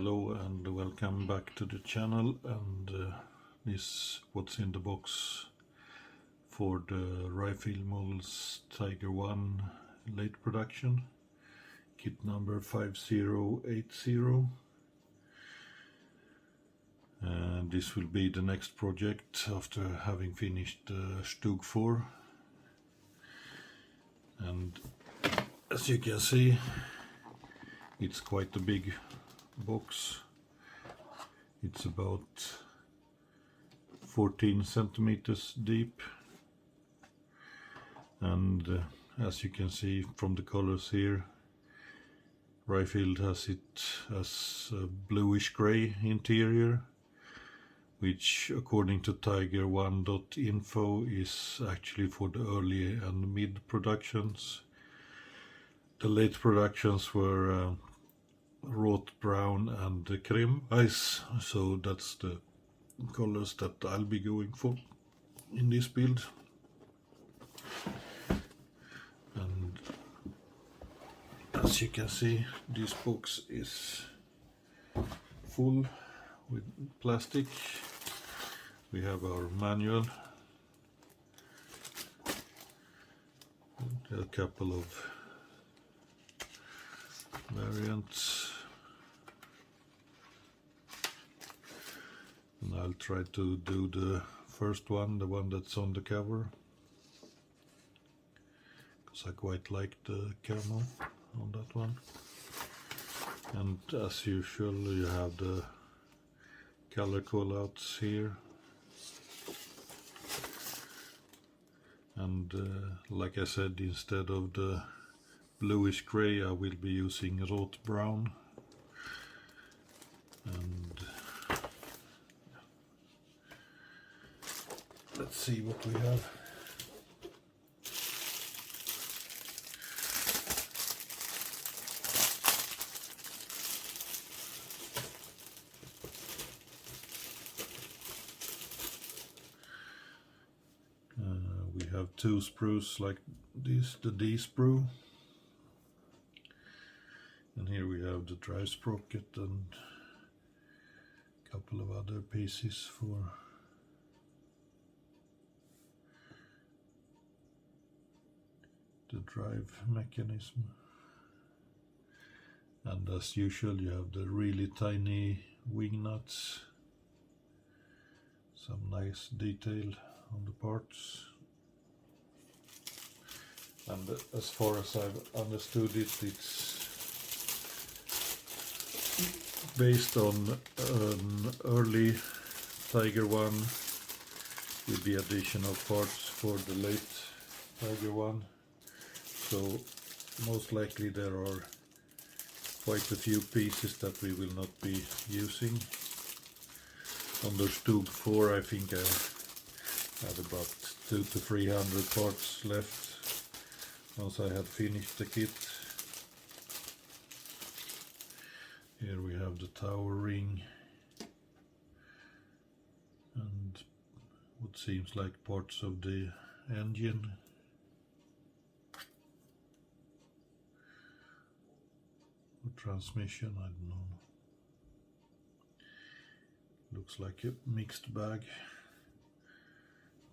Hello and welcome back to the channel, and this what's in the box for the rifle models Tiger 1 late production, kit number 5080. And this will be the next project after having finished Stug 4. And as you can see, it's quite a big box. It's about 14 centimeters deep, and as you can see from the colors here, Rifle has it as a bluish gray interior, which according to Tiger1.info is actually for the early and mid productions. The late productions were wrought brown and cream ice, so that's the colors that I'll be going for in this build. And as you can see, this box is full with plastic. We have our manual, a couple of variants, and I'll try to do the first one, the one that's on the cover, because I quite like the camo on that one. And as usual, you have the color callouts here, and like I said, instead of the bluish gray, I will be using wrought brown. And let's see what we have. We have two sprues like this, the D sprue. And here we have the drive sprocket and a couple of other pieces for the drive mechanism. And as usual, you have the really tiny wing nuts, some nice detail on the parts. And as far as I've understood it, it's based on an early Tiger 1 with the addition of parts for the late Tiger 1. So most likely there are quite a few pieces that we will not be using. On the Stug 4 I think I had about 200 to 300 parts left once I had finished the kit. Here we have the tower ring and what seems like parts of the engine. Or transmission, I don't know. Looks like a mixed bag.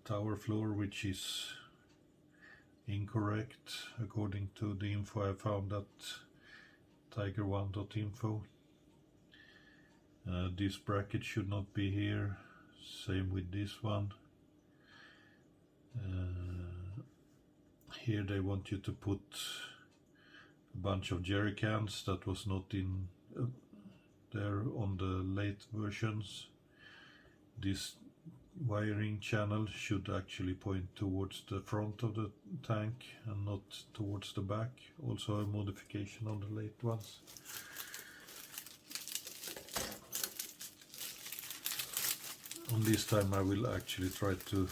Tower floor, which is incorrect according to the info I found at Tiger1.info. This bracket should not be here, same with this one. Here they want you to put a bunch of jerry cans that was not in there on the late versions. This wiring channel should actually point towards the front of the tank and not towards the back. Also a modification on the late ones. On this time I will actually try to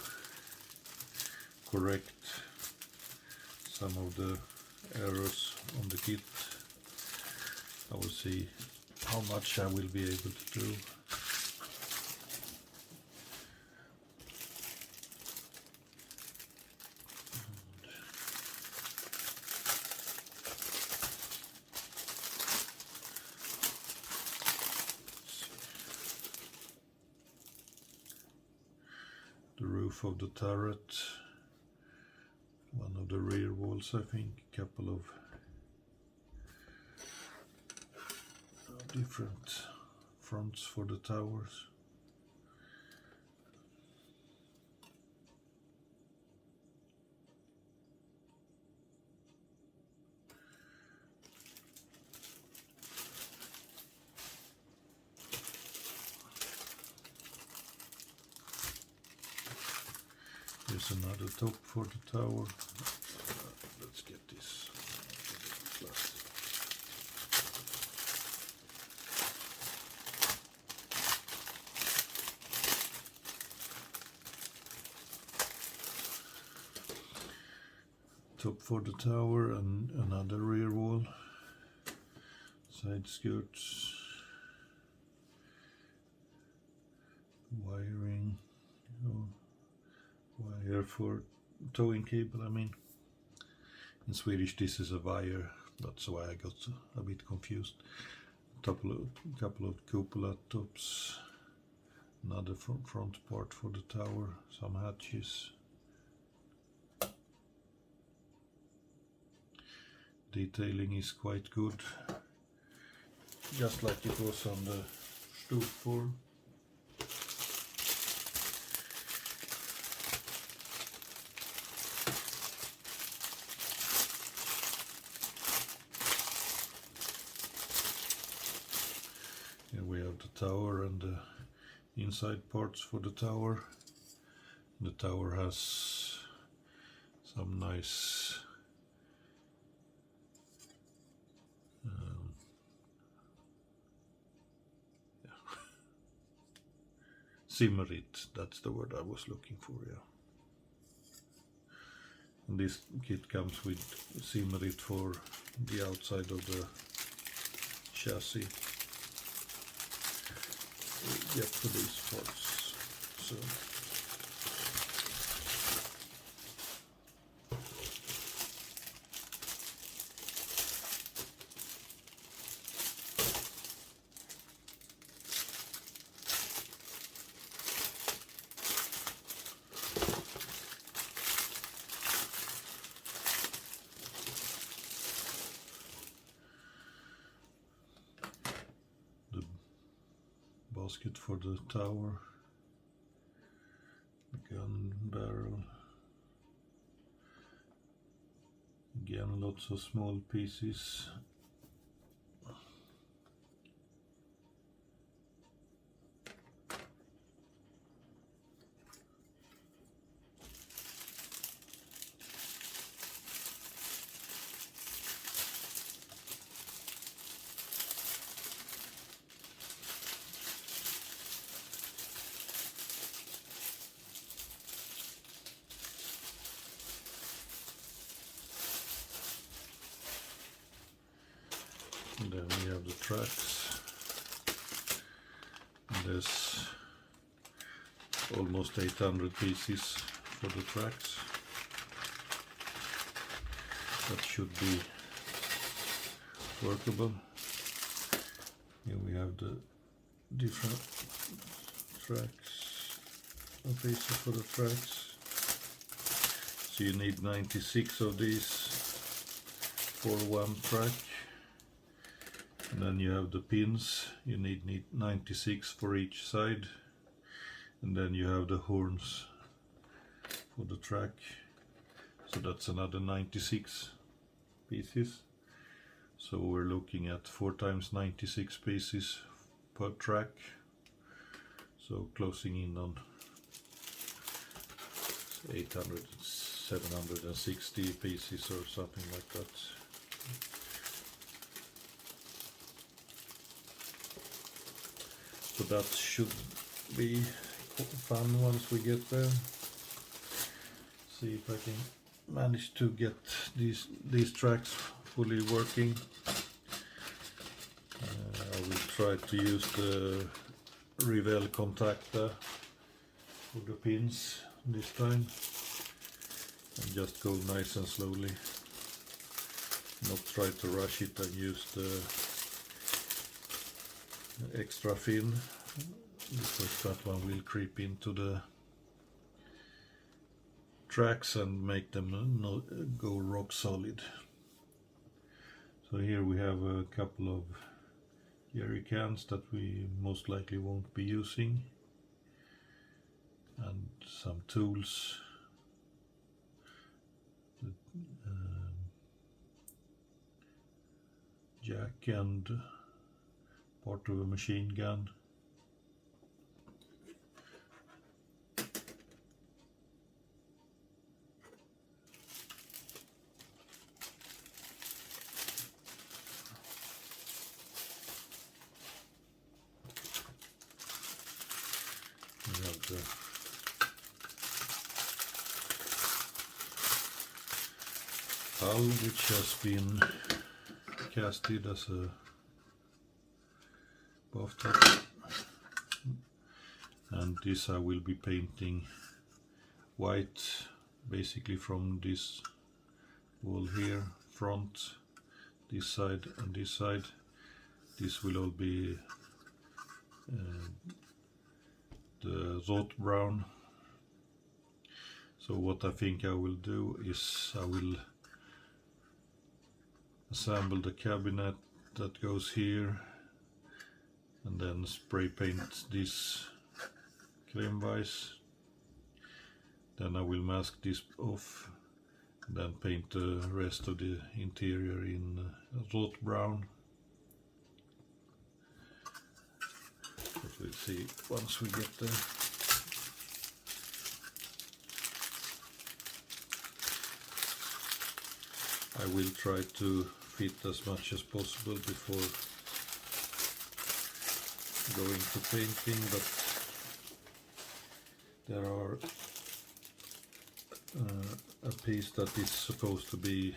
correct some of the errors on the kit. I will see how much I will be able to do. the roof of the turret, one of the rear walls, I think, a couple of different fronts for the towers. Here's another top for the tower. Let's get this plastic. Top for the tower and another rear wall. Side skirts. Wiring. Wire for towing cable, I mean. In Swedish this is a wire, that's why I got a bit confused. Couple of cupola tops, another front part for the tower, some hatches. Detailing is quite good, just like it was on the Sprue. Here we have the tower and the inside parts for the tower. The tower has some nice Simmerit, that's the word I was looking for, yeah. And this kit comes with Simmerit for the outside of the chassis. We get for these parts. So basket for the tower, gun barrel, again lots of small pieces. And then we have the tracks. And there's almost 800 pieces for the tracks. That should be workable. Here we have the different tracks, pieces for the tracks. So you need 96 of these for one track. And then you have the pins, you need 96 for each side. And then you have the horns for the track. So that's another 96 pieces. So we're looking at 4 times 96 pieces per track. So closing in on 800, 760 pieces or something like that. So that should be fun once we get there. See if I can manage to get these tracks fully working. I will try to use the Rivel contactor for the pins this time and just go nice and slowly, not try to rush it and use the extra fin, because that one will creep into the tracks and make them not go rock solid. So here we have a couple of jerry cans that we most likely won't be using, and some tools, jack and part of a machine gun. We have the hull, which has been casted as a bathtub, and this I will be painting white, basically from this wall here, front, this side and this side. This will all be the rot brown. So what I think I will do is I will assemble the cabinet that goes here and then spray paint this creme-wise. Then I will mask this off and then paint the rest of the interior in rot brown. But we'll see once we get there. I will try to fit as much as possible before going to painting, but there are a piece that is supposed to be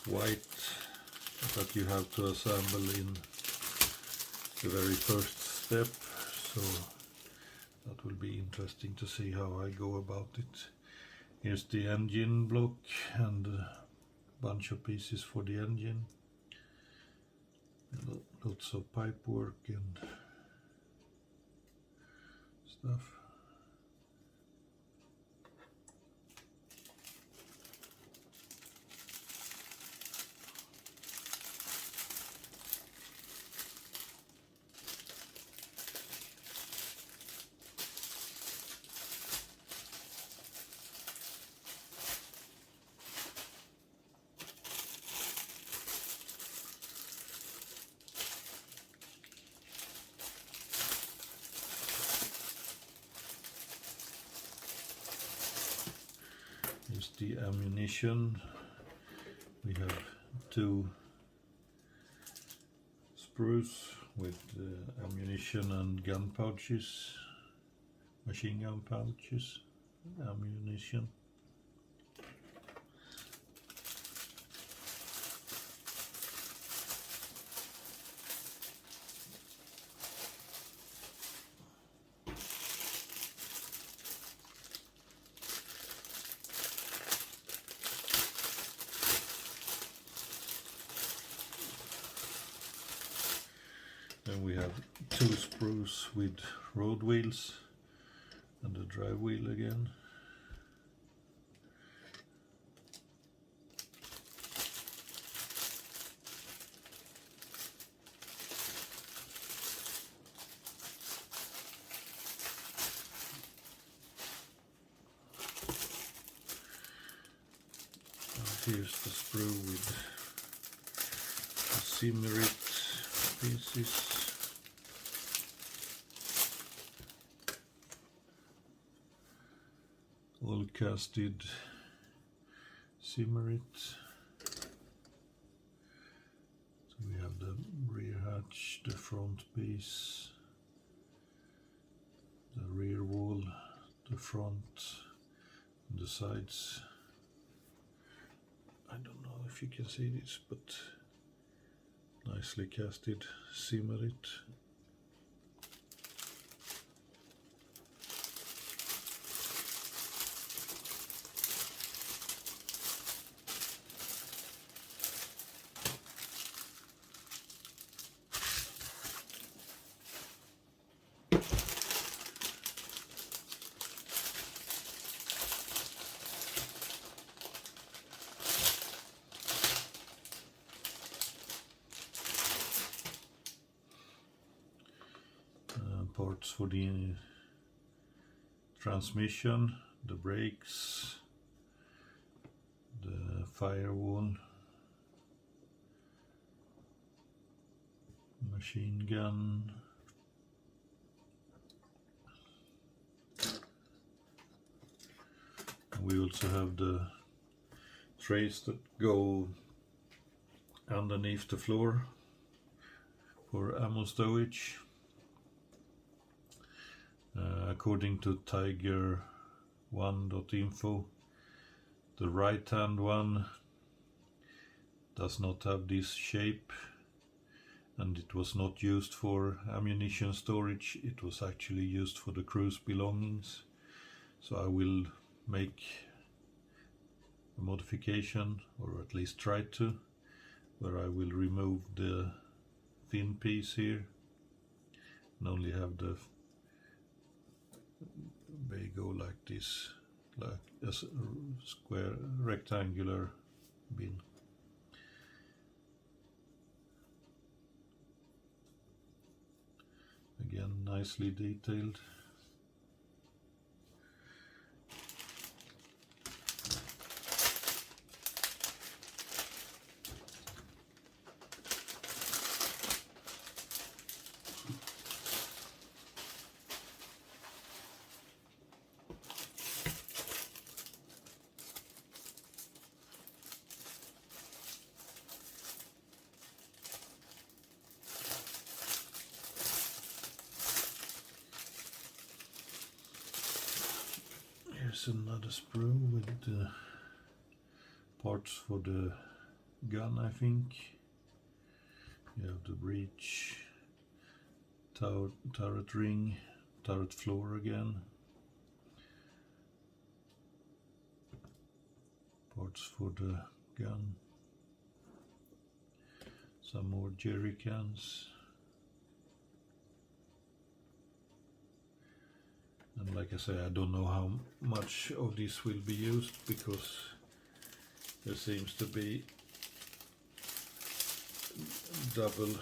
white that you have to assemble in the very first step, so that will be interesting to see how I go about it. Here's the engine block and a bunch of pieces for the engine, lots of pipe work and stuff. Here's the ammunition. We have 2 sprues with ammunition and gun pouches, machine gun pouches, ammunition. Then we have 2 sprues with road wheels and a drive wheel again. And here's the sprue with the Simmerit pieces. All casted Simmerit. So we have the rear hatch, the front piece, the rear wall, the front, and the sides. I don't know if you can see this, but nicely casted Simmerit. parts for the transmission, the brakes, the firewall, machine gun, and we also have the trays that go underneath the floor for ammo stowage. According to tiger1.info, the right hand one does not have this shape, and it was not used for ammunition storage. It was actually used for the crew's belongings. So I will make a modification, or at least try to, where I will remove the thin piece here and only have the they go like this, like a square rectangular bin. Again, nicely detailed. Here's another sprue with the parts for the gun, I think. You have the breech, turret ring, turret floor again, parts for the gun, some more jerry cans. And like I say, I don't know how much of this will be used, because there seems to be double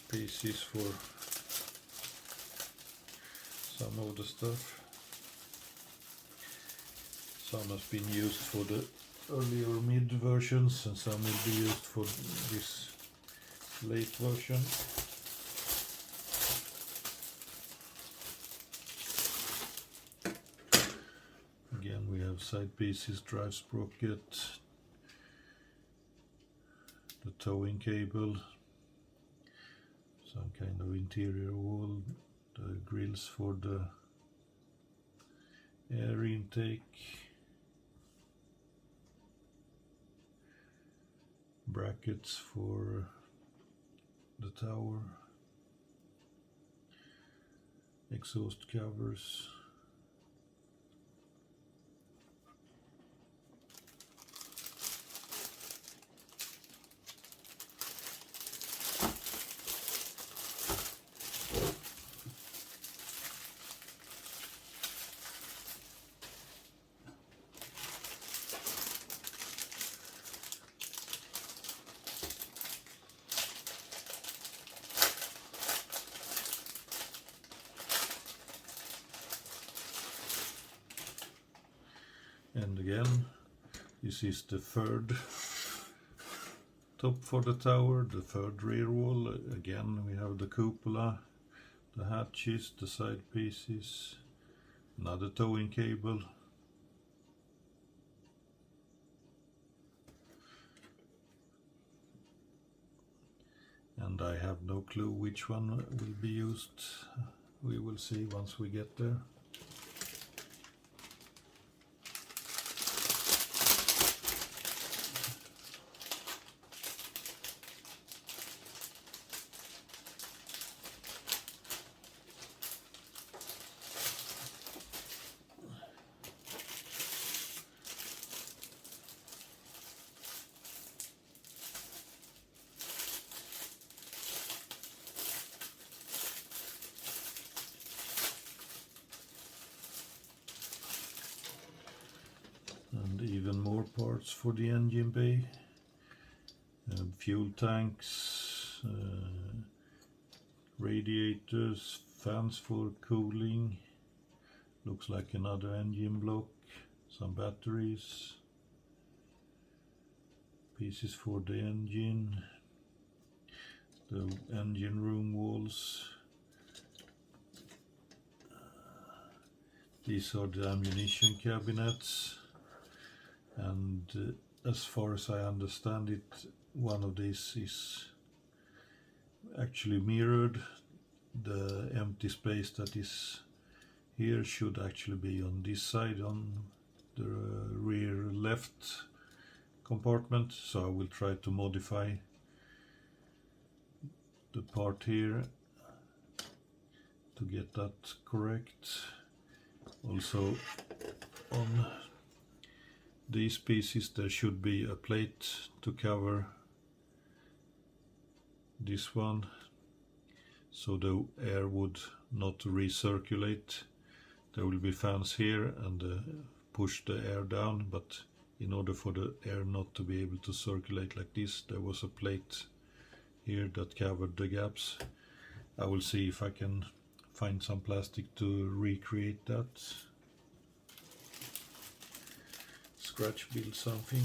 pieces for some of the stuff. Some has been used for the earlier mid versions, and some will be used for this late version. Again, we have side pieces, drive sprocket, the towing cable, some kind of interior wall, the grills for the air intake, brackets for the tower, exhaust covers, and again, this is the third top for the tower, the third rear wall. Again, we have the cupola, the hatches, the side pieces, another towing cable, and I have no clue which one will be used. We will see once we get there. And even more parts for the engine bay, fuel tanks, radiators, fans for cooling, looks like another engine block, some batteries, pieces for the engine, the engine room walls. These are the ammunition cabinets, and as far as I understand it, one of these is actually mirrored. The empty space that is here should actually be on this side, on the rear left compartment, so I will try to modify the part here to get that correct. Also on these pieces there should be a plate to cover this one, so the air would not recirculate. There will be fans here and push the air down, but in order for the air not to be able to circulate like this, there was a plate here that covered the gaps. I will see if I can find some plastic to recreate that. Scratch build something.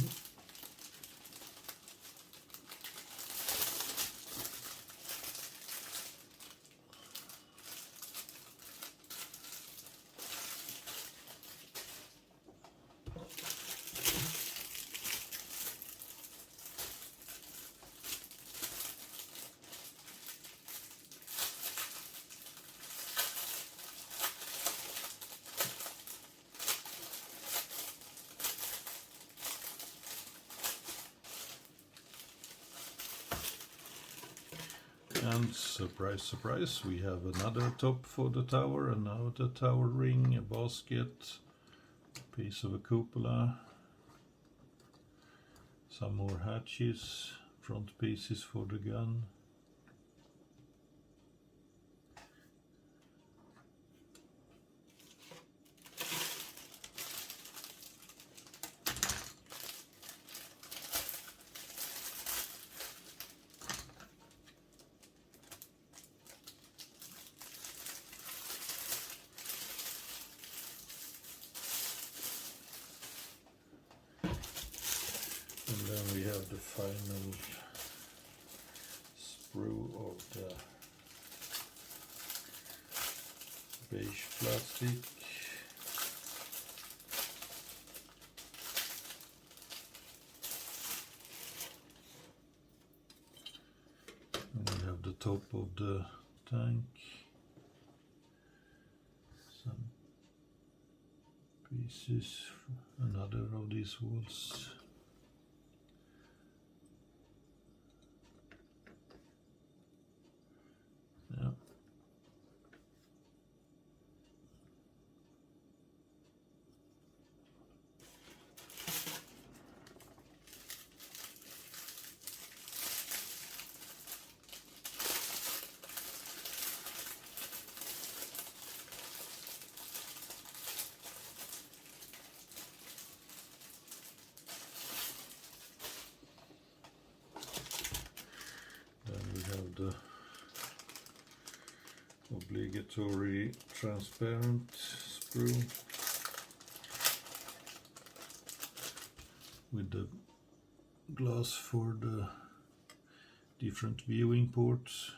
And surprise, surprise, we have another top for the tower, another tower ring, a basket, a piece of a cupola, some more hatches, front pieces for the gun. And then we have the final sprue of the beige plastic. And we have the top of the tank. Some pieces, another of these walls. Yeah. Then we have the obligatory transparent sprue with the glass for the different viewing ports.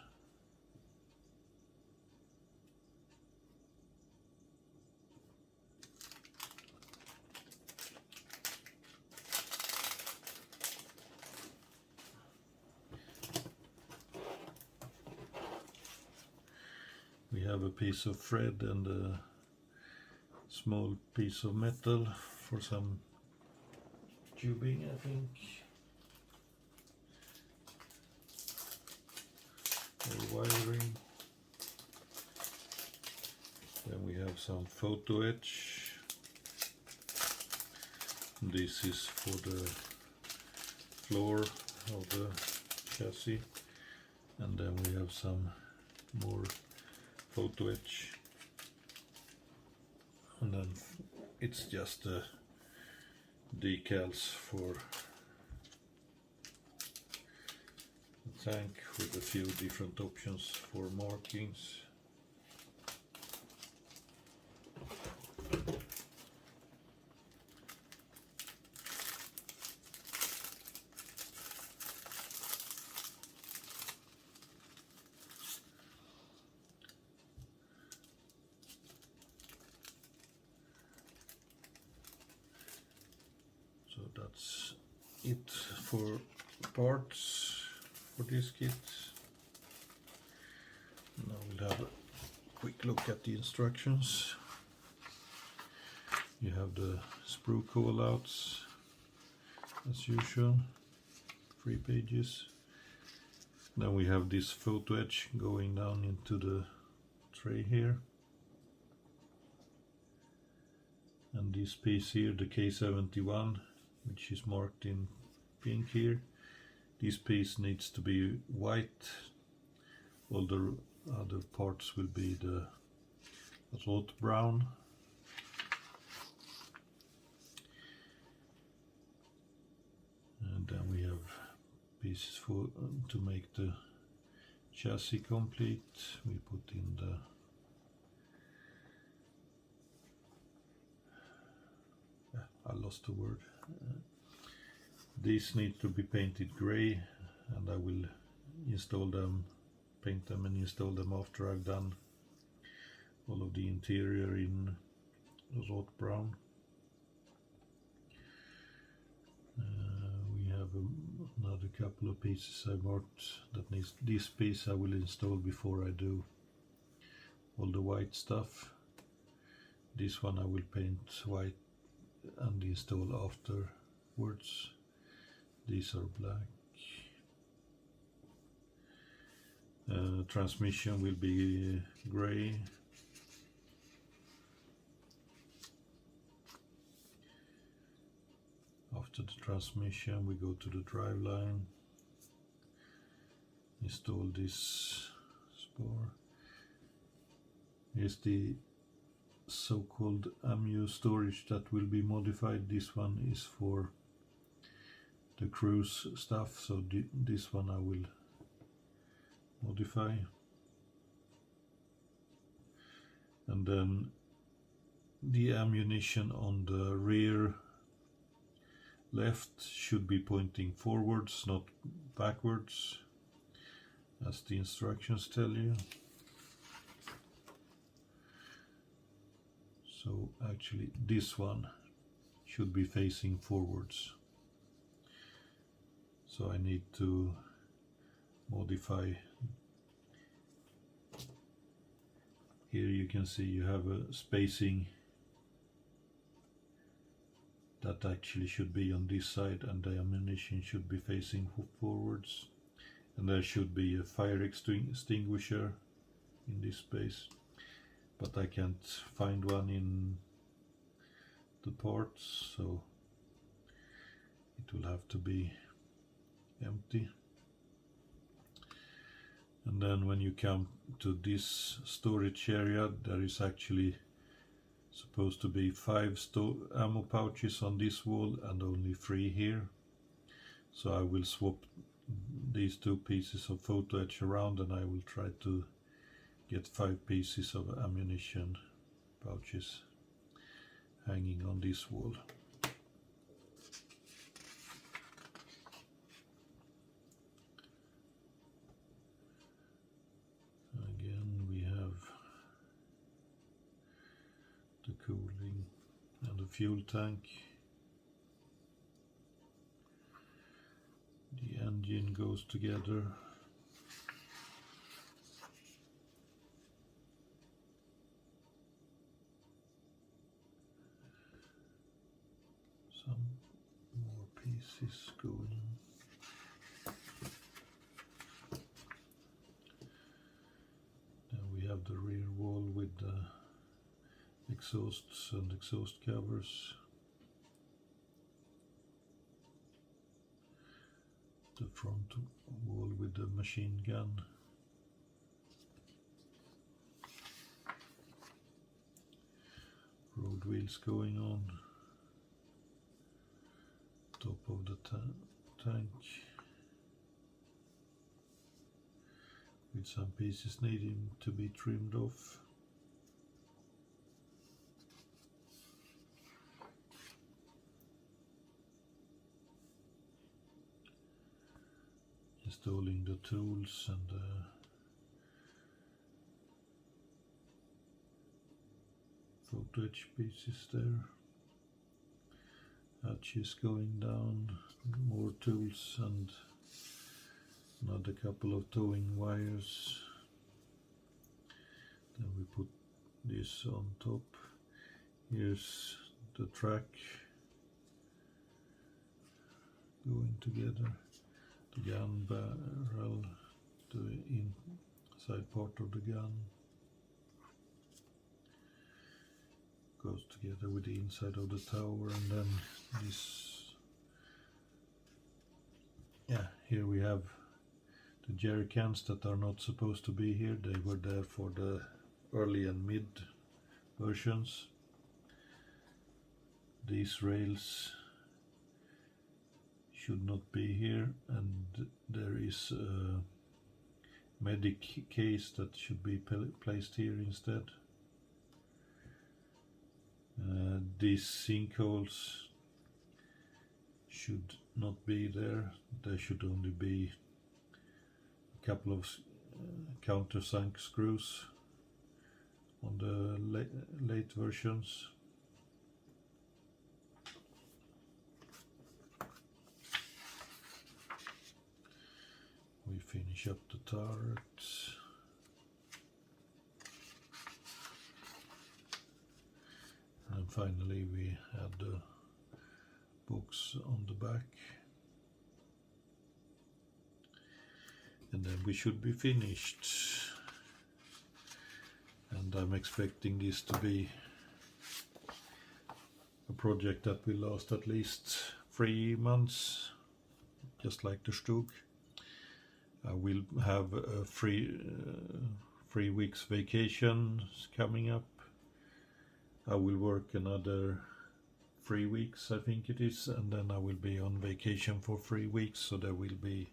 We have a piece of thread and a small piece of metal for some tubing, I think, or wiring. Then we have some photo etch. This is for the floor of the chassis, and then we have some more photo etch, and then it's just the decals for the tank with a few different options for markings. So that's it for parts for this kit. Now we'll have a quick look at the instructions. You have the sprue callouts as usual, 3 pages. Then we have this photo etch going down into the tray here. And this piece here, the K71, which is marked in pink here. This piece needs to be white. All the other parts will be the rot brown. And then we have pieces for to make the chassis complete. We put in the I lost the word. These need to be painted grey, and I will install them, paint them and install them after I've done all of the interior in rot brown. We have another couple of pieces I marked that needs. This piece I will install before I do all the white stuff. This one I will paint white and install afterwards. These are black. Transmission will be grey. After the transmission we go to the drive line, install this spore. Here's the so-called AMU storage that will be modified. This one is for the cruise stuff, so this one I will modify. And then the ammunition on the rear left should be pointing forwards, not backwards, as the instructions tell you. So actually this one should be facing forwards. So I need to modify. Here you can see you have a spacing that actually should be on this side, and the ammunition should be facing forwards. And there should be a fire extinguisher in this space, but I can't find one in the parts, so it will have to be empty. And then when you come to this storage area, there is actually supposed to be 5 ammo pouches on this wall and only 3 here. So I will swap these 2 pieces of photo etch around, and I will try to get 5 pieces of ammunition pouches hanging on this wall. Again we have the cooling and the fuel tank. The engine goes together. Some more pieces going. Then we have the rear wall with the exhausts and exhaust covers. The front wall with the machine gun. Road wheels going on. Top of the tank. with some pieces needing to be trimmed off. Installing the tools and photo etch pieces there. Hatch is going down, more tools and another couple of towing wires. Then we put this on top. Here's the track going together. The gun barrel, the inside part of the gun goes together with the inside of the tower, and then this, here we have the jerry cans that are not supposed to be here. They were there for the early and mid versions. These rails should not be here, and there is a medic case that should be placed here instead. These sinkholes should not be there. There should only be a couple of countersunk screws on the late versions. We finish up the turrets. And finally we add the box on the back. And then we should be finished. And I'm expecting this to be a project that will last at least 3 months, just like the Stug. I will have a 3 weeks vacation coming up. I will work another 3 weeks, I think it is, and then I will be on vacation for 3 weeks, so there will be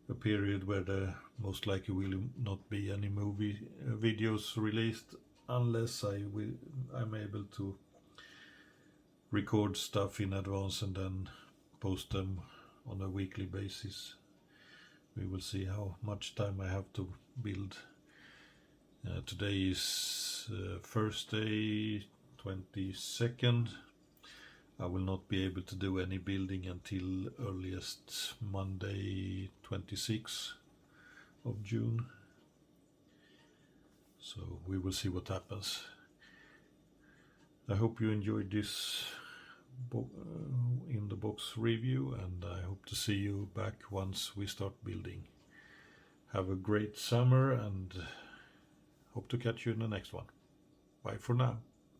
a period where there most likely will not be any movie videos released, unless I'm able to record stuff in advance and then post them on a weekly basis. We will see how much time I have to build. Today is Thursday, 22nd. I will not be able to do any building until earliest Monday, 26th of June. So we will see what happens. I hope you enjoyed this in the box review, and I hope to see you back once we start building. Have a great summer, and hope to catch you in the next one. Bye for now.